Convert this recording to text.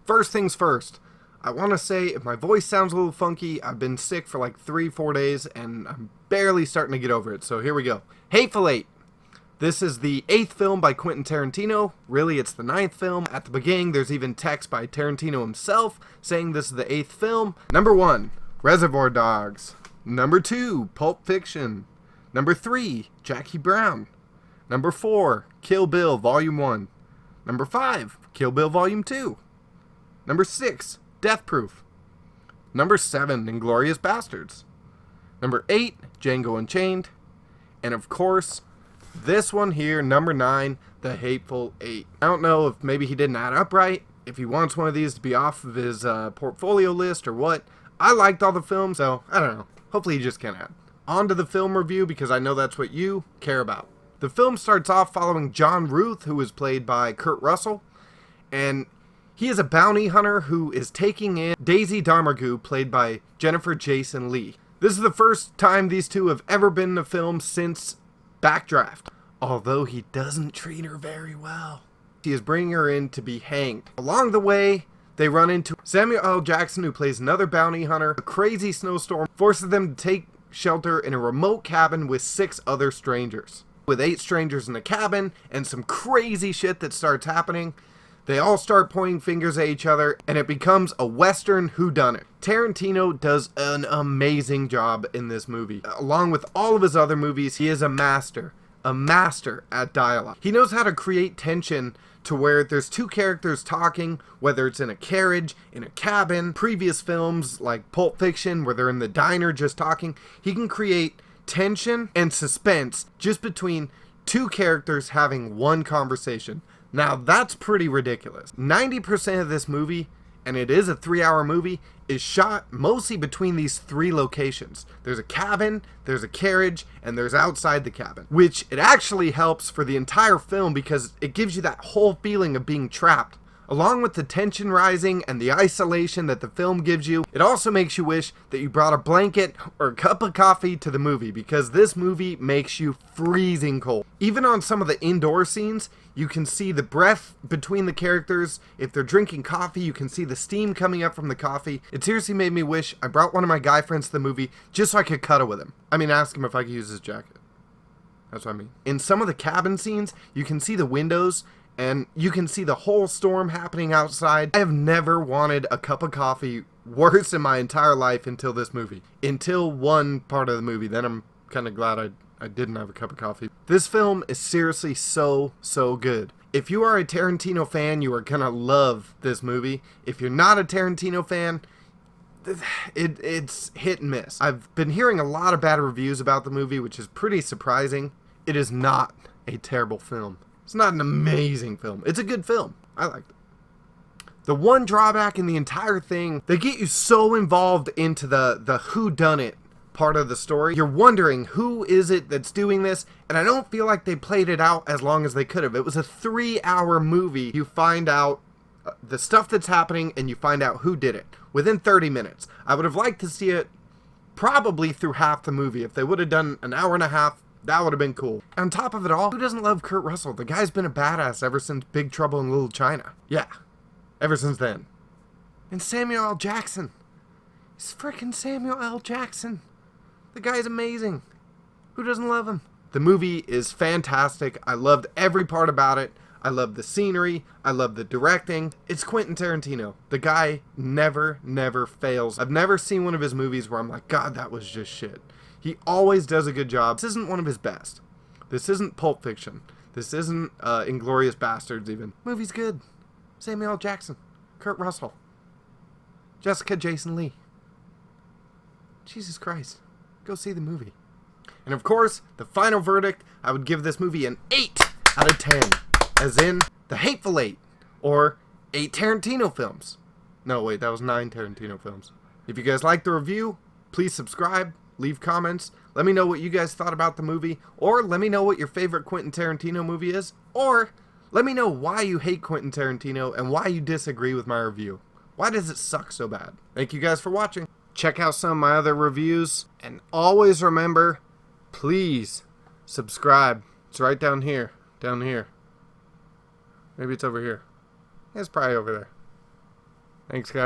First things first, I want to say if my voice sounds a little funky, I've been sick for like 3-4 days and I'm barely starting to get over it, so here we go. Hateful Eight. This is the 8th film by Quentin Tarantino. Really, it's the 9th film. At the beginning, there's even text by Tarantino himself saying this is the 8th film. Number 1, Reservoir Dogs. Number 2, Pulp Fiction. Number 3, Jackie Brown. Number 4, Kill Bill Volume 1. Number 5, Kill Bill Volume 2. Number 6, Death Proof. Number 7, Inglourious Basterds. Number 8, Django Unchained. And of course, this one here, number 9, The Hateful Eight. I don't know if maybe he didn't add up right, if he wants one of these to be off of his portfolio list or what. I liked all the films, so I don't know. Hopefully he just can't add. On to the film review, because I know that's what you care about. The film starts off following John Ruth, who is played by Kurt Russell, and he is a bounty hunter who is taking in Daisy Darmagu, played by Jennifer Jason Leigh. This is the first time these two have ever been in a film since Backdraft, although he doesn't treat her very well. He is bringing her in to be hanged. Along the way, they run into Samuel L. Jackson, who plays another bounty hunter. A crazy snowstorm forces them to take shelter in a remote cabin with 6 other strangers. With 8 strangers in the cabin and some crazy shit that starts happening, they all start pointing fingers at each other, and it becomes a Western whodunit. Tarantino does an amazing job in this movie. Along with all of his other movies, he is a master at dialogue. He knows how to create tension to where there's 2 characters talking, whether it's in a carriage, in a cabin. Previous films like Pulp Fiction, where they're in the diner just talking, he can create tension and suspense just between 2 characters having one conversation. Now that's pretty ridiculous. 90% of this movie, and it is a 3-hour movie, is shot mostly between these 3 locations. There's a cabin, there's a carriage, and there's outside the cabin. Which it actually helps for the entire film because it gives you that whole feeling of being trapped. Along with the tension rising and the isolation that the film gives you, it also makes you wish that you brought a blanket or a cup of coffee to the movie, because this movie makes you freezing cold. Even on some of the indoor scenes, you can see the breath between the characters. If they're drinking coffee, you can see the steam coming up from the coffee. It seriously made me wish I brought one of my guy friends to the movie just so I could cuddle with him. I mean, ask him if I could use his jacket. That's what I mean. In some of the cabin scenes, you can see the windows and you can see the whole storm happening outside. I have never wanted a cup of coffee worse in my entire life until this movie. Until one part of the movie. Then I'm kind of glad I didn't have a cup of coffee. This film is seriously so good. If you are a Tarantino fan, you are gonna love this movie. If you're not a Tarantino fan, it's hit and miss. I've been hearing a lot of bad reviews about the movie, which is pretty surprising. It is not a terrible film. It's not an amazing film. It's a good film. I liked it. The one drawback in the entire thing, they get you so involved into the whodunit part of the story. You're wondering who is it that's doing this, and I don't feel like they played it out as long as they could have. It was a 3-hour movie. You find out the stuff that's happening and you find out who did it within 30 minutes. I would have liked to see it probably through half the movie. If they would have done an hour and a half, that would have been cool. On top of it all, who doesn't love Kurt Russell? The guy's been a badass ever since Big Trouble in Little China. Yeah, ever since then. And Samuel L. Jackson. It's freaking Samuel L. Jackson. The guy's amazing. Who doesn't love him? The movie is fantastic. I loved every part about it. I love the scenery. I love the directing. It's Quentin Tarantino. The guy never fails. I've never seen one of his movies where I'm like, God, that was just shit. He always does a good job. This isn't one of his best. This isn't Pulp Fiction. This isn't Inglourious Basterds even. Movie's good. Samuel L. Jackson. Kurt Russell. Jessica Jason Leigh. Jesus Christ. Go see the movie. And of course, the final verdict, I would give this movie an 8 out of 10. As in, The Hateful Eight. Or 8 Tarantino films. No, wait, that was 9 Tarantino films. If you guys liked the review, please subscribe. Leave comments. Let me know what you guys thought about the movie. Or let me know what your favorite Quentin Tarantino movie is. Or let me know why you hate Quentin Tarantino and why you disagree with my review. Why does it suck so bad? Thank you guys for watching. Check out some of my other reviews. And always remember, please subscribe. It's right down here. Down here. Maybe it's over here. It's probably over there. Thanks, guys.